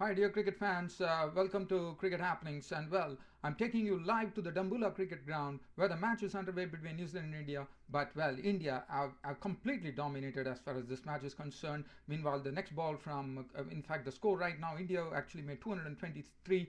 Hi, dear cricket fans. Welcome to Cricket Happenings. And well, I'm taking you live to the Dambulla cricket ground where the match is underway between New Zealand and India. But well, India are completely dominated as far as this match is concerned. Meanwhile, the next ball from, in fact, the score right now, India actually made 223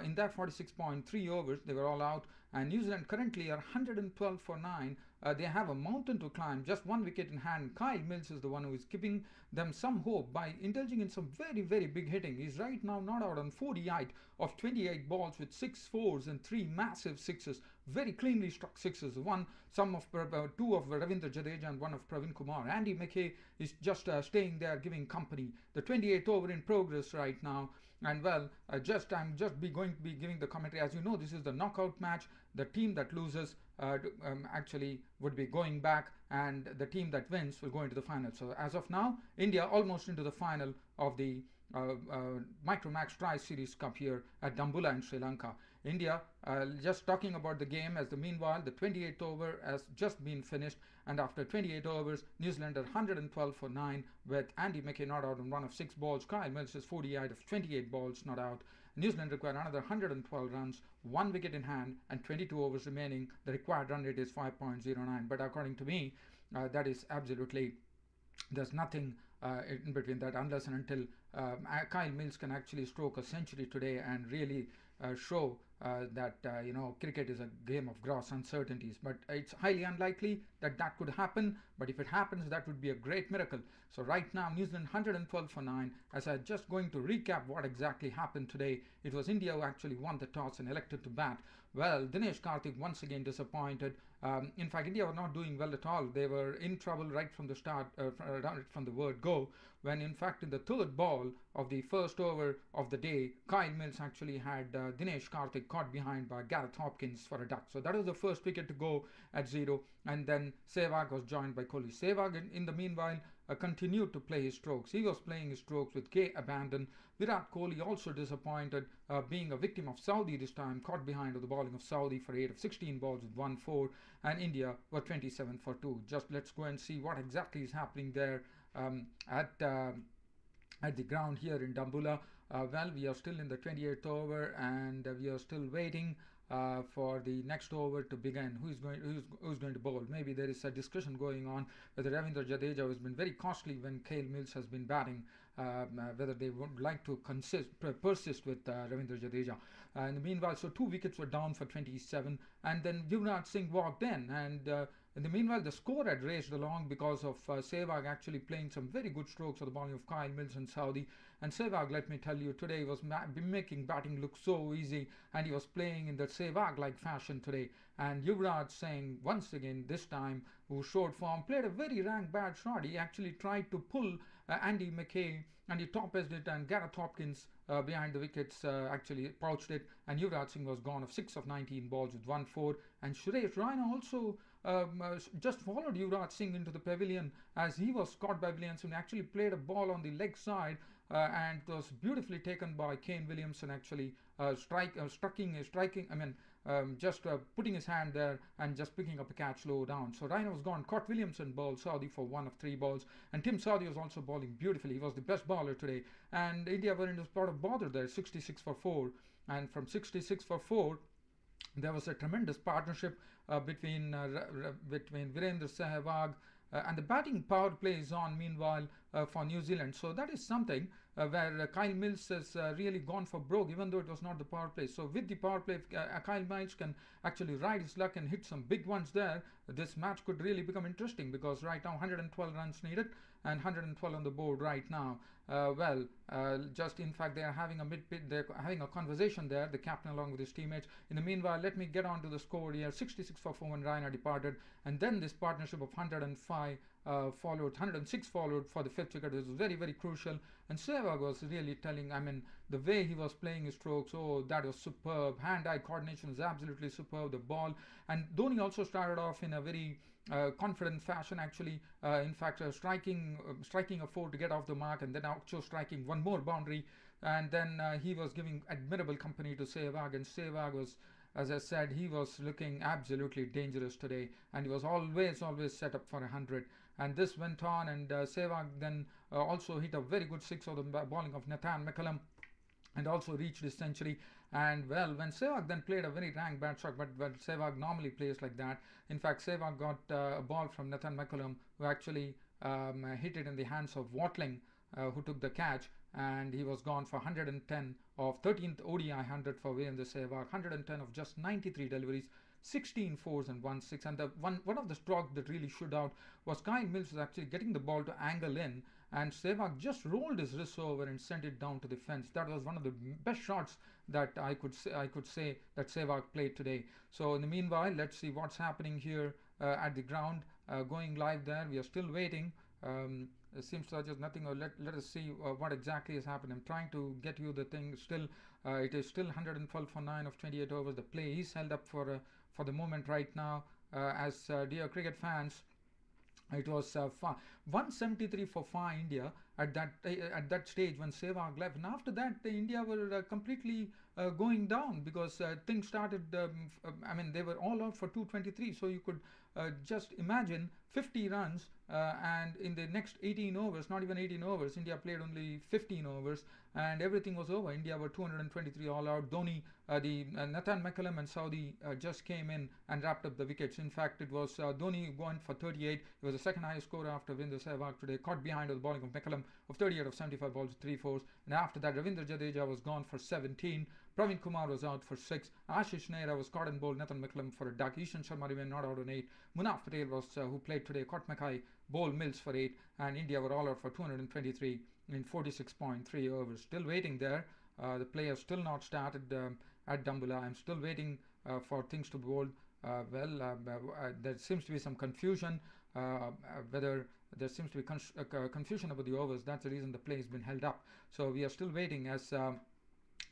in that 46.3 overs. They were all out. And New Zealand currently are 112 for 9. They have a mountain to climb, just one wicket in hand. Kyle Mills is the one who is giving them some hope by indulging in some very, very big hitting. He's right now not out on 48 of 28 balls with 6 fours and 3 massive sixes, very cleanly struck sixes. Two of Ravindra Jadeja and one of Pravin Kumar. Andy McKay is just staying there giving company. The 28th over in progress right now. And well, I'm just going to be giving the commentary. As you know, this is the knockout match. The team that loses actually would be going back, and the team that wins will go into the final. So as of now, India almost into the final of the micromax tri-series cup here at Dambulla in Sri Lanka. India, just talking about the game, as the meanwhile the 28th over has just been finished, and after 28 overs, New Zealand are 112 for 9 with Andy McKay not out on one of 6 balls. Kyle Mills is 48 of 28 balls not out. New Zealand require another 112 runs, 1 wicket in hand, and 22 overs remaining. The required run rate is 5.09. But according to me, that is absolutely, there's nothing in between that unless and until Kyle Mills can actually stroke a century today and really show that cricket is a game of gross uncertainties. But it's highly unlikely that that could happen. But if it happens, that would be a great miracle. So right now, New Zealand 112 for 9. As I'm just going to recap what exactly happened today, it was India who actually won the toss and elected to bat. Well, Dinesh Karthik once again disappointed. In fact, India were not doing well at all. They were in trouble right from the start, right from the word go, when in fact in the third ball of the first over of the day, Kyle Mills actually had Dinesh Karthik caught behind by Gareth Hopkins for a duck. So that was the first wicket to go at 0, and then Sehwag was joined by Kohli. Sehwag in the meanwhile continued to play his strokes. He was playing his strokes with gay abandon. Virat Kohli also disappointed, being a victim of Saudi this time, caught behind of the bowling of Saudi for 8 of 16 balls with 1 4, and India were 27 for 2. Just let's go and see what exactly is happening there at the ground here in Dambulla. Well, we are still in the 28th over, and we are still waiting for the next over to begin. Who's going to bowl? Maybe there is a discussion going on whether Ravindra Jadeja has been very costly when Kyle Mills has been batting, whether they would like to persist with Ravindra Jadeja. In the meanwhile, so 2 wickets were down for 27, and then Yuvraj Singh walked in, and in the meanwhile, the score had raced along because of Sehwag actually playing some very good strokes for the bowling of Kyle Mills and Saudi. And Sehwag, let me tell you, today was making batting look so easy, and he was playing in the Sehwag-like fashion today. And Yuvraj Singh, once again, this time, who showed form, played a very rank bad shot. He actually tried to pull Andy McKay, and he top-edged it, and Gareth Hopkins behind the wickets actually pouched it, and Yuvraj Singh was gone of 6 of 19 balls with 1 4. And Suresh Raina also just followed Yuvraj Singh into the pavilion as he was caught by Williamson. Actually played a ball on the leg side, and it was beautifully taken by Kane Williamson, actually just putting his hand there and just picking up a catch low down. So Raina was gone. Caught Williamson bowled Saudi for 1 of 3 balls, and Tim Saudi was also bowling beautifully. He was the best bowler today, and India were in a spot of bother there, 66 for 4, and from 66 for 4 there was a tremendous partnership between Virendra Sehwag, and the batting power play is on meanwhile for New Zealand. So that is something where Kyle Mills has really gone for broke, even though it was not the power play. So with the power play, if Kyle Mills can actually ride his luck and hit some big ones there, this match could really become interesting, because right now 112 runs needed and 112 on the board right now. Just in fact, they're having a conversation there, the captain along with his teammates. In the meanwhile, let me get on to the score here. 66 for 4 when Raina departed, and then this partnership of 105 followed, 106 followed for the 5th wicket. This was very, very crucial, and Sehwag was really telling, the way he was playing his strokes, oh, that was superb. Hand-eye coordination was absolutely superb, the ball. And Dhoni also started off in a very confident fashion, actually. In fact, striking a 4 to get off the mark, and then also striking one more boundary. And then he was giving admirable company to Sehwag, and Sehwag was, as I said, he was looking absolutely dangerous today, and he was always set up for 100. And this went on, and Sehwag then also hit a very good 6 of the bowling of Nathan McCullum. and also reached his century. And well, when Sehwag then played a very rank bad shot, but well, Sehwag normally plays like that. In fact, Sehwag got a ball from Nathan McCullum, who actually hit it in the hands of Watling, who took the catch, and he was gone for 110 of 13th ODI 100 for Virendra Sehwag, 110 of just 93 deliveries, 16 fours and 1 6. And the one of the strokes that really stood out was Kyle Mills was actually getting the ball to angle in, and Sehwag just rolled his wrist over and sent it down to the fence. That was one of the best shots that I could say that Sehwag played today. So in the meanwhile, let's see what's happening here at the ground. Going live there, we are still waiting. It seems to just nothing. Let us see what exactly has happened. I'm trying to get you the thing. Still, it is still 112 for 9 of 28 overs. The play is held up for the moment right now. As dear cricket fans, it was 173 for far India at that stage when Sehwag left, and after that India were completely going down because things started. I mean, they were all out for 223. So you could just imagine 50 runs, and in the next 18 overs, not even 18 overs, India played only 15 overs, and everything was over. India were 223 all out. Dhoni, the Nathan McCullum and Saudi just came in and wrapped up the wickets. In fact, it was Dhoni going for 38. He was the second highest scorer after Virendra Sehwag today, caught behind with the bowling of McCullum of 38 of 75 balls, 3 fours. And after that, Ravindra Jadeja was gone for 17. Praveen Kumar was out for 6. Ashish Nehra was caught and bowled Nathan McCullum for a duck. Ishan Sharma remained not out on 8. Munaf Patel was who played today, caught Mackay, bowled Mills for 8. And India were all out for 223 in 46.3 overs. Still waiting there. The players still not started at Dambulla. I'm still waiting for things to be bowled. There seems to be some confusion whether there seems to be confusion about the overs. That's the reason the play has been held up. So we are still waiting as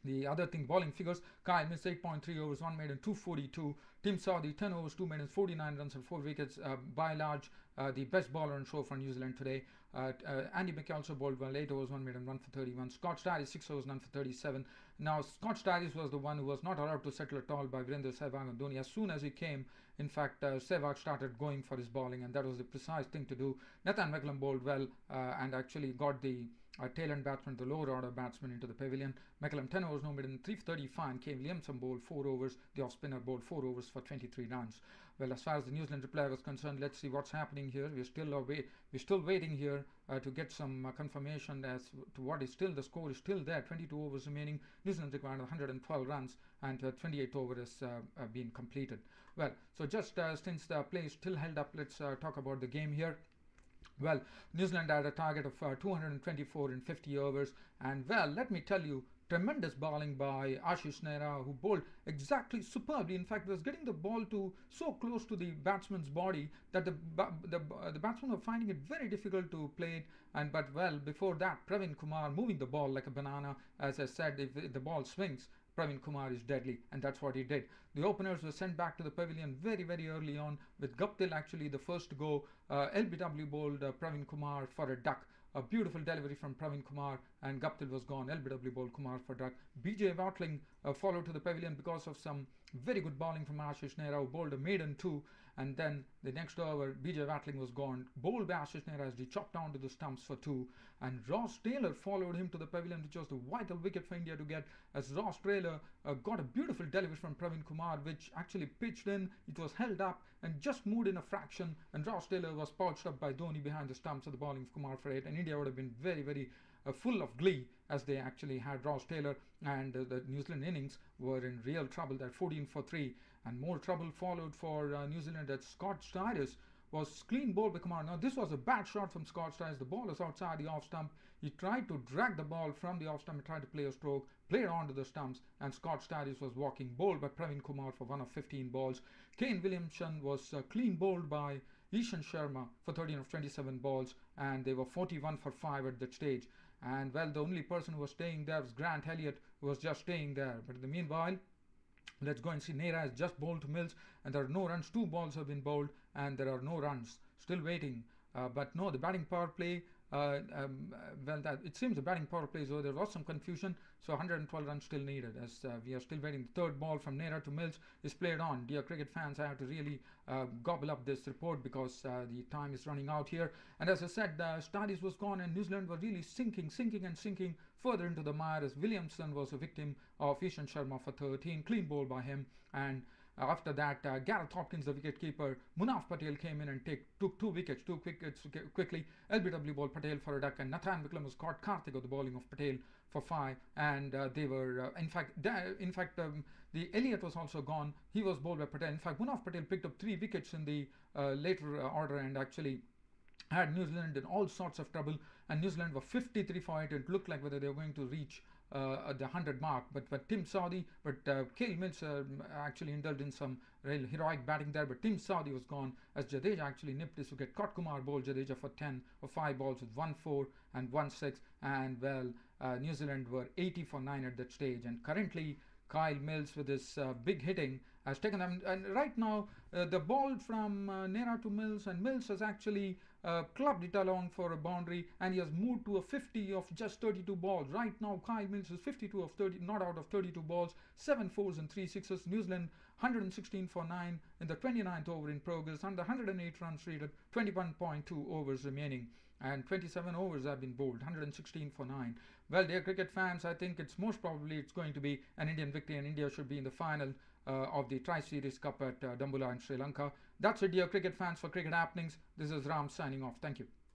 the other thing, bowling figures. Kyle missed 8.3 overs, 1 maiden, 242. Tim Saudi, 10 overs, 2 maidens, 49 runs and 4 wickets. By and large, the best bowler on show for New Zealand today. Andy McKay also bowled well, 8 overs, 1 maiden, 1 for 31. Scott Starries, 6 overs, none for 37. Now, Scott Starries was the one who was not allowed to settle at all by Virendra Sehwag and Dhoni. As soon as he came, in fact, Sehwag started going for his bowling, and that was the precise thing to do. Nathan McCullum bowled well and actually got the tail end batsman, the lower order batsman, into the pavilion. McCullum 10 overs, no maiden, 3 for 35. And Kane Williamson bowled 4 overs. The off spinner bowled 4 overs for 23 runs. Well, as far as the New Zealand reply was concerned, let's see what's happening here. We're still waiting here to get some confirmation as to what is still the score is still there. 22 overs remaining. New Zealand required 112 runs, and 28th over has been completed. Well, so just since the play is still held up, let's talk about the game here. Well, New Zealand had a target of 224 in 50 overs, and well, let me tell you, tremendous bowling by Ashish Nehra, who bowled exactly superbly. In fact, was getting the ball to so close to the batsman's body that the batsmen were finding it very difficult to play it. And but well, before that, Praveen Kumar moving the ball like a banana. As I said, if the ball swings, Praveen Kumar is deadly, and that's what he did. The openers were sent back to the pavilion very, very early on, with Guptill actually the first to go. LBW bowled Praveen Kumar for a duck. A beautiful delivery from Praveen Kumar, and Guptill was gone. LBW bowled Kumar for duck. BJ Watling followed to the pavilion because of some very good bowling from Ashish Nehra, who bowled a maiden 2. And then the next over, BJ Watling was gone. Bowled by Ashish Nehra as he chopped down to the stumps for 2. And Ross Taylor followed him to the pavilion, which was the vital wicket for India to get, as Ross Taylor got a beautiful delivery from Praveen Kumar, which actually pitched in. It was held up and just moved in a fraction, and Ross Taylor was pouched up by Dhoni behind the stumps of the bowling of Kumar for 8. And India would have been very, very full of glee as they actually had Ross Taylor, and the New Zealand innings were in real trouble. That 14 for 3, and more trouble followed for New Zealand. That Scott Starries was clean bowled by Kumar. Now this was a bad shot from Scott Starries. The ball is outside the off stump. He tried to drag the ball from the off stump and tried to play a stroke, played onto the stumps, and Scott Starries was walking, bowled by Praveen Kumar for 1 of 15 balls. Kane Williamson was clean bowled by Ishan Sharma for 13 of 27 balls, and they were 41 for 5 at that stage. And well, the only person who was staying there was Grant Elliott, who was just staying there. But in the meanwhile, let's go and see. Nehra has just bowled to Mills, and there are no runs. 2 balls have been bowled, and there are no runs. Still waiting. But no, the batting power play That it seems the batting power plays over. There was some confusion, so 112 runs still needed as we are still waiting. The third ball from Nehra to Mills is played on. Dear cricket fans, I have to really gobble up this report because the time is running out here. And as I said, Stardust was gone and New Zealand were really sinking further into the mire as Williamson was a victim of Ishan Sharma for 13. Clean ball by him. And after that, Gareth Hopkins, the wicketkeeper, Munaf Patel came in and took two wickets quickly. LBW ball Patel for a duck, and Nathan McClumbus caught Karthik of the bowling of Patel for 5. And they were, the Elliott was also gone. He was bowled by Patel. In fact, Munaf Patel picked up 3 wickets in the later order and actually had New Zealand in all sorts of trouble, and New Zealand were 53 for it. It looked like whether they were going to reach the 100 mark, but Tim Saudi, Cale Mills actually indulged in some real heroic batting there, but Tim Saudi was gone as Jadeja actually nipped his wicket. Kot Kumar bowled Jadeja for 10 or 5 balls with 1-4 and 1-6, and New Zealand were 80 for 9 at that stage, and currently Kyle Mills with his big hitting has taken them. And right now, the ball from Nehra to Mills, and Mills has actually clubbed it along for a boundary, and he has moved to a 50 of just 32 balls. Right now, Kyle Mills is 52 of 30, not out of 32 balls, 7 fours and 3 sixes. New Zealand 116 for 9 in the 29th over in progress, and the 108 runs needed, 21.2 overs remaining, and 27 overs have been bowled, 116 for 9. Well, dear cricket fans, I think it's most probably it's going to be an Indian victory, and India should be in the final of the Tri-Series Cup at Dambulla in Sri Lanka. That's it, dear cricket fans, for Cricket Happenings. This is Ram signing off. Thank you.